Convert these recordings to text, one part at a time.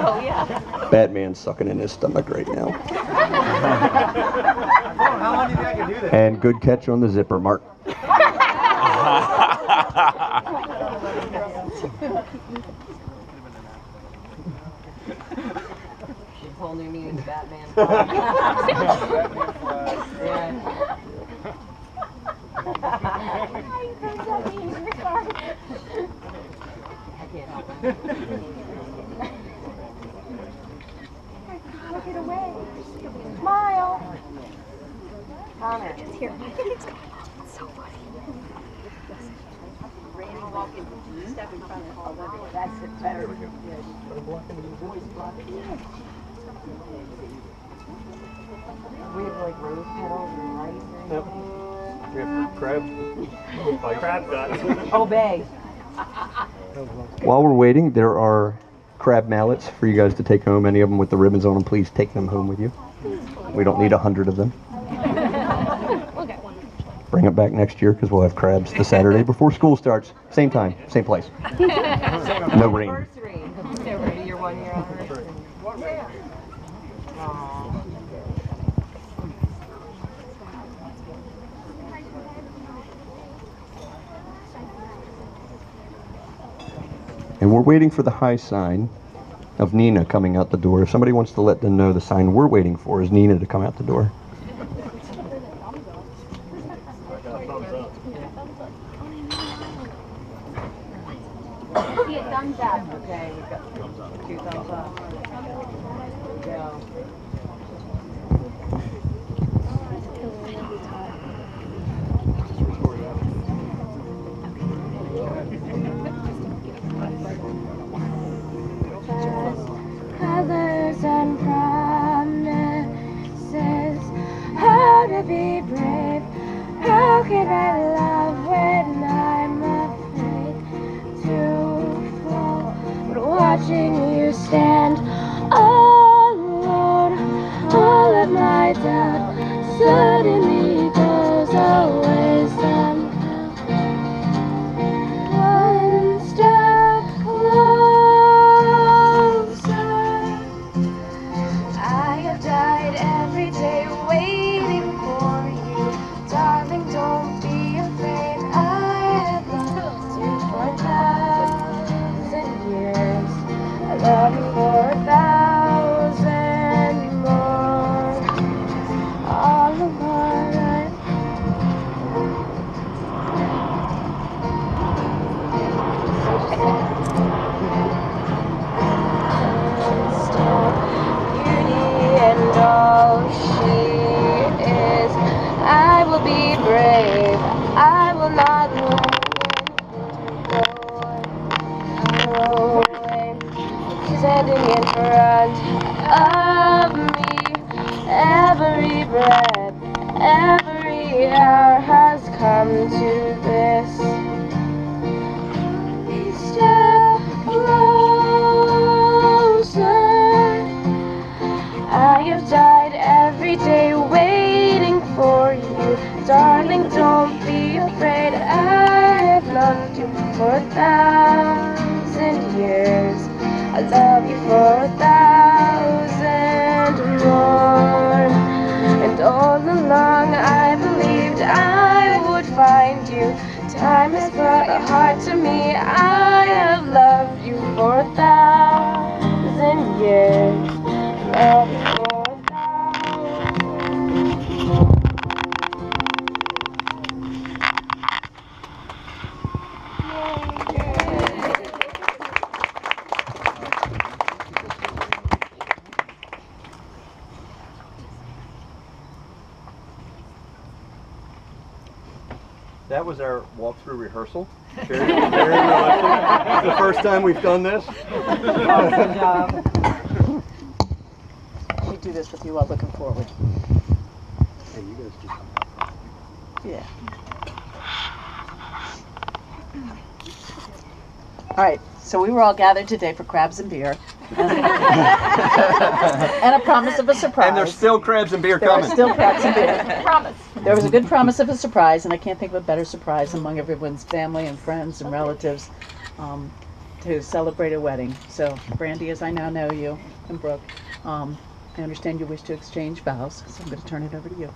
Oh, yeah. Batman's sucking in his stomach right now. And good catch on the zipper, Mark. Whole new meaning to Batman. I can't help it. Look it away. Smile. Connor. It's here. It's so funny. Step in front of it. That's it. Better. We have like rose petals and lights and everything. We have crab. Crab guts. Obey. While we're waiting, there are crab mallets for you guys to take home. Any of them with the ribbons on them, please take them home with you. We don't need 100 of them. We'll get one. Bring it back next year because we'll have crabs the Saturday before school starts. Same time, same place. No rain. Anniversary. It'll be your 1 year anniversary. Aww. And we're waiting for the high sign of Nina coming out the door. If somebody wants to let them know, the sign we're waiting for is Nina to come out the door. See a thumbs up. Okay, we've got 2 thumbs up. There we go. Colors and promises. How to be brave. How can I love when I'm afraid to fall? But watching you stand alone, all of my doubt suddenly goes away somehow. One step closer. I have died every day waiting for you. Darling, don't be afraid. I have loved you for 1,000 years. I love you for 1,000 more. All apart, and all she is. I will be brave. I will not go away. Standing in front of me, every breath, every hour has come to this. Step closer. I have died every day waiting for you. Darling, don't be afraid. I have loved you for 1,000 years. I love you for 1,000 more. And all along I believed I would find you. Time has brought a heart to me. I have loved you for 1,000 years. Love you for 1,000. That was our walkthrough rehearsal. Very realistic. It's the first time we've done this. Awesome job. do this with you while looking forward. Hey, you guys just Yeah. All right, so we were all gathered today for crabs and beer. And a promise of a surprise. And there's still crabs and beer There coming. are still crabs and beer. Promise. There was a good promise of a surprise, and I can't think of a better surprise among everyone's family and friends and relatives to celebrate a wedding. So, Brandy, as I now know you, and Brooke, I understand you wish to exchange vows, so I'm going to turn it over to you.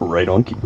Right on cue.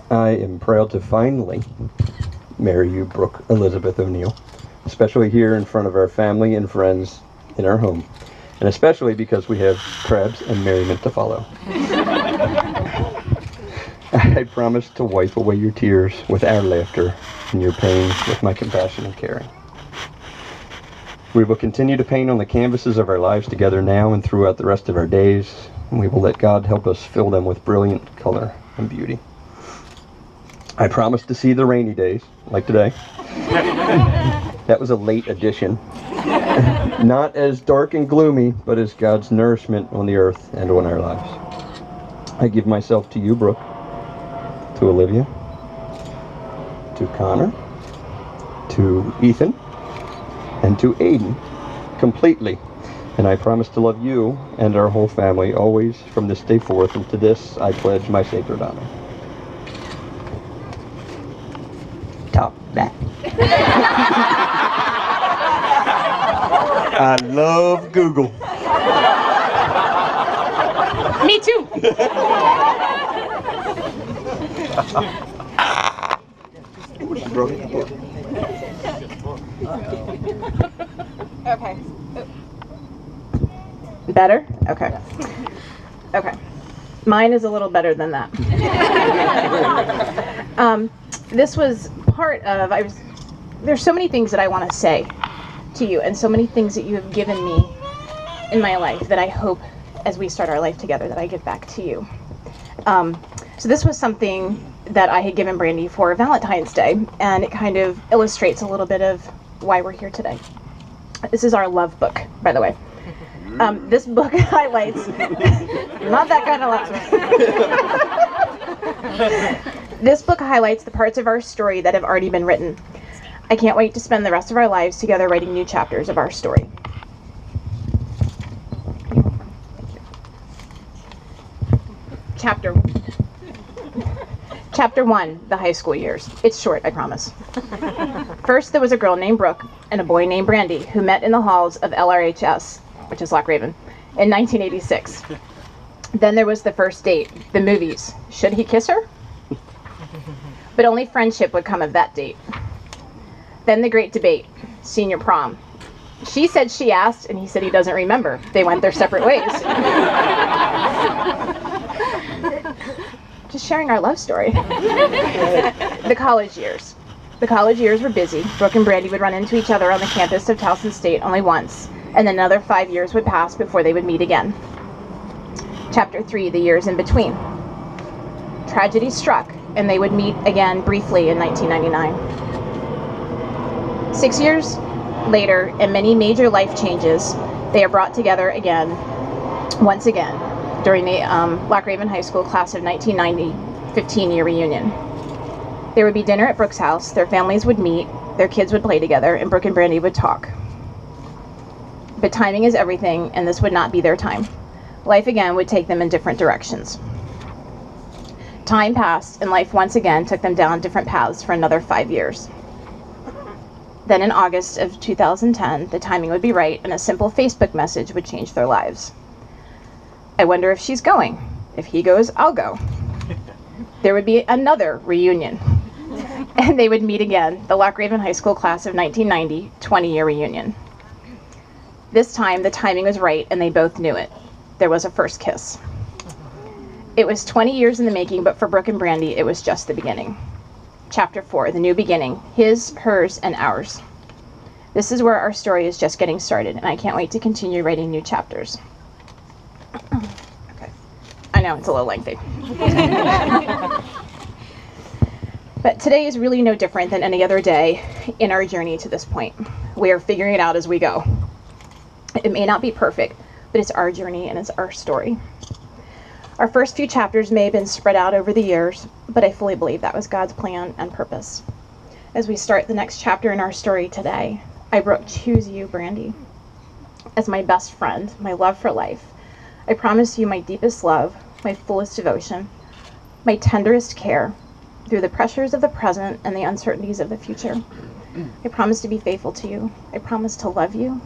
I am proud to finally marry you, Brooke Elizabeth O'Neill, especially here in front of our family and friends in our home, and especially because we have crabs and merriment to follow. I promise to wipe away your tears with our laughter and your pain with my compassion and caring. We will continue to paint on the canvases of our lives together now and throughout the rest of our days, and we will let God help us fill them with brilliant color and beauty. I promise to see the rainy days, like today. That was a late addition. Not as dark and gloomy, but as God's nourishment on the earth and on our lives. I give myself to you, Brooke, to Olivia, to Connor, to Ethan, and to Aiden, completely. And I promise to love you and our whole family always from this day forth, and to this I pledge my sacred honor. Top that. I love Google. Me too. Okay. Better? Okay. Okay. Mine is a little better than that. This was part of, there's so many things that I want to say to you, and so many things that you have given me in my life that I hope as we start our life together that I give back to you. So this was something that I had given Brandy for Valentine's Day, and it kind of illustrates a little bit of why we're here today. This is our love book, by the way. This book highlights, not that kind of love. This book highlights the parts of our story that have already been written. I can't wait to spend the rest of our lives together writing new chapters of our story. Chapter 1, the high school years. It's short, I promise. First, there was a girl named Brooke and a boy named Brandy who met in the halls of LRHS, which is Loch Raven, in 1986. Then there was the first date, the movies. Should he kiss her? But only friendship would come of that date. Then the great debate, senior prom. She said she asked, and he said he doesn't remember. They went their separate ways. Just sharing our love story. The college years. The college years were busy. Brooke and Brandy would run into each other on the campus of Towson State only once, and then another 5 years would pass before they would meet again. Chapter 3, the years in between. Tragedy struck, and they would meet again briefly in 1999. 6 years later, and many major life changes, they are brought together again, once again, during the Loch Raven High School class of 1990 15-year reunion. There would be dinner at Brooke's house, their families would meet, their kids would play together, and Brooke and Brandy would talk. But timing is everything, and this would not be their time. Life again would take them in different directions. Time passed, and life once again took them down different paths for another 5 years. Then in August of 2010, the timing would be right, and a simple Facebook message would change their lives. I wonder if she's going. If he goes, I'll go. There would be another reunion. And they would meet again, the Loch Raven High School class of 1990, 20-year reunion. This time, the timing was right, and they both knew it. There was a first kiss. It was 20 years in the making, but for Brooke and Brandy, it was just the beginning. Chapter 4, the new beginning. His, hers, and ours. This is where our story is just getting started, and I can't wait to continue writing new chapters. Okay. I know, it's a little lengthy. But today is really no different than any other day in our journey to this point. We are figuring it out as we go. It may not be perfect, but it's our journey and it's our story. Our first few chapters may have been spread out over the years, but I fully believe that was God's plan and purpose. As we start the next chapter in our story today, I, Brooke, choose you, Brandy, as my best friend, my love for life. I promise you my deepest love, my fullest devotion, my tenderest care through the pressures of the present and the uncertainties of the future. I promise to be faithful to you. I promise to love you,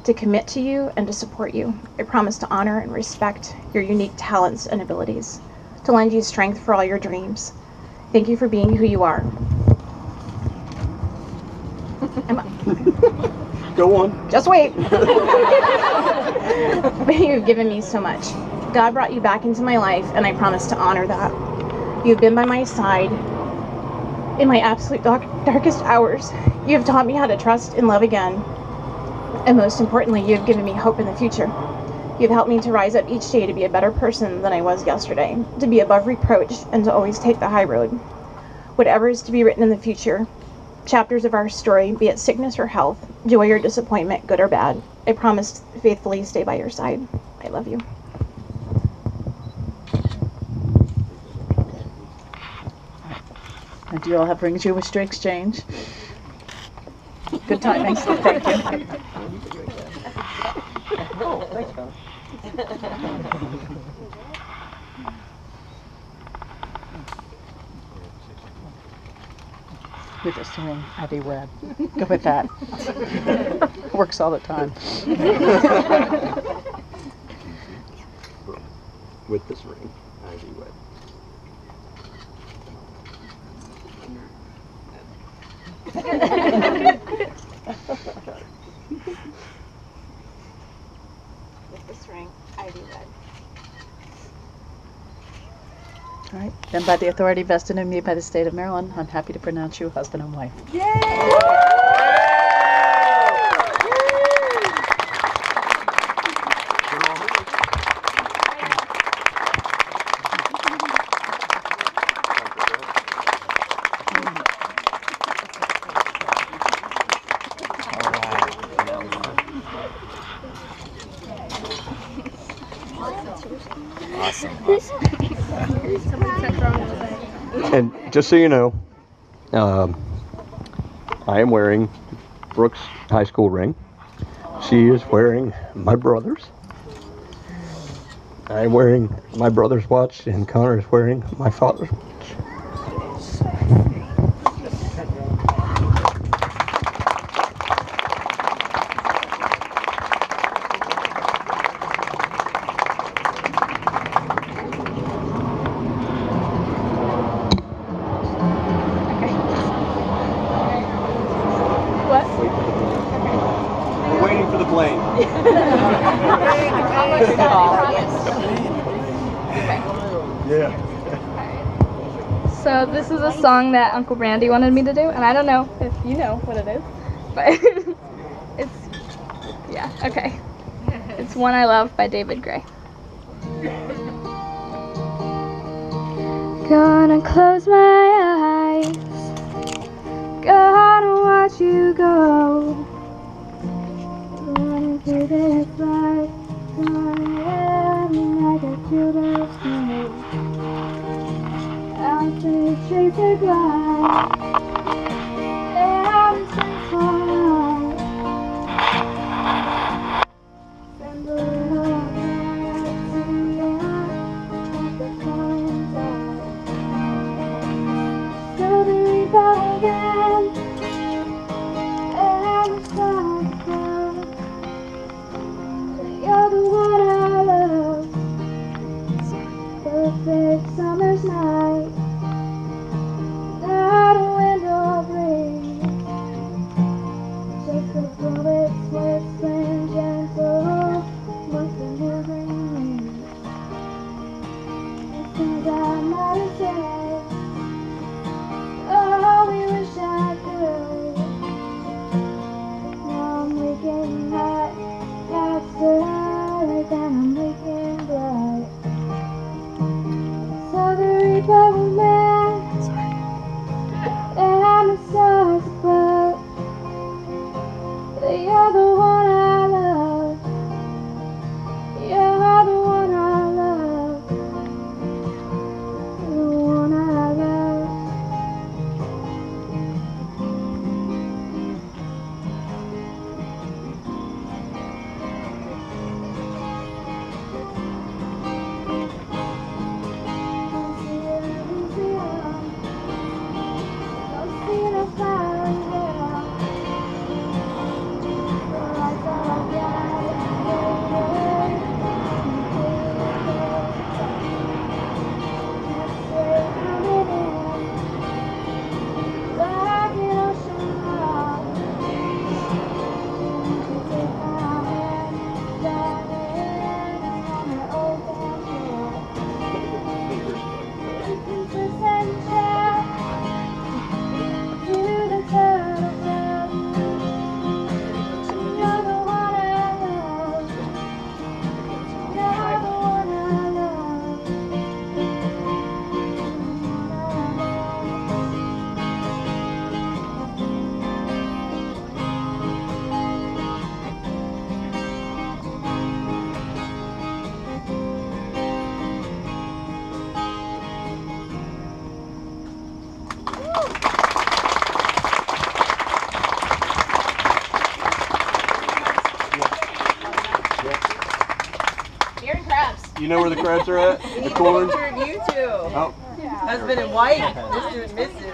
to commit to you, and to support you. I promise to honor and respect your unique talents and abilities, to lend you strength for all your dreams. Thank you for being who you are. Go on. Just wait. You've given me so much. God brought you back into my life, and I promise to honor that. You've been by my side in my absolute darkest hours. You have taught me how to trust and love again. And most importantly, you have given me hope in the future. You've helped me to rise up each day to be a better person than I was yesterday, to be above reproach, and to always take the high road. Whatever is to be written in the future, chapters of our story, be it sickness or health, joy or disappointment, good or bad, I promise to faithfully stay by your side. I love you. And do you all have rings you wish to exchange? Good timing. Thank you. Oh, thanks, Tom. With this ring, Ivy Webb. Go with that. Works all the time. With this ring, Ivy Webb. With this ring, Ivy Webb. All right. Then by the authority vested in me by the state of Maryland, I'm happy to pronounce you husband and wife. And just so you know, I am wearing Brooke's high school ring. She is wearing my brother's. I am wearing my brother's watch, and Connor is wearing my father's watch. We're waiting for the plane. Yeah. So this is a song that Uncle Brandy wanted me to do, and I don't know if you know what it is, but yeah, okay. It's One I Love by David Gray. Gonna close my eyes, gonna watch you go. Gonna do this life, I got you to stay. I'll chase a glide, and I'm so far. Send a little love to you, at the falling tide. So we fall again, and it's like you're the one I love. Perfect summer's night, not a wind You know where the crabs are at? The corn? You two. Oh. Husband and wife, Mr. and Mrs.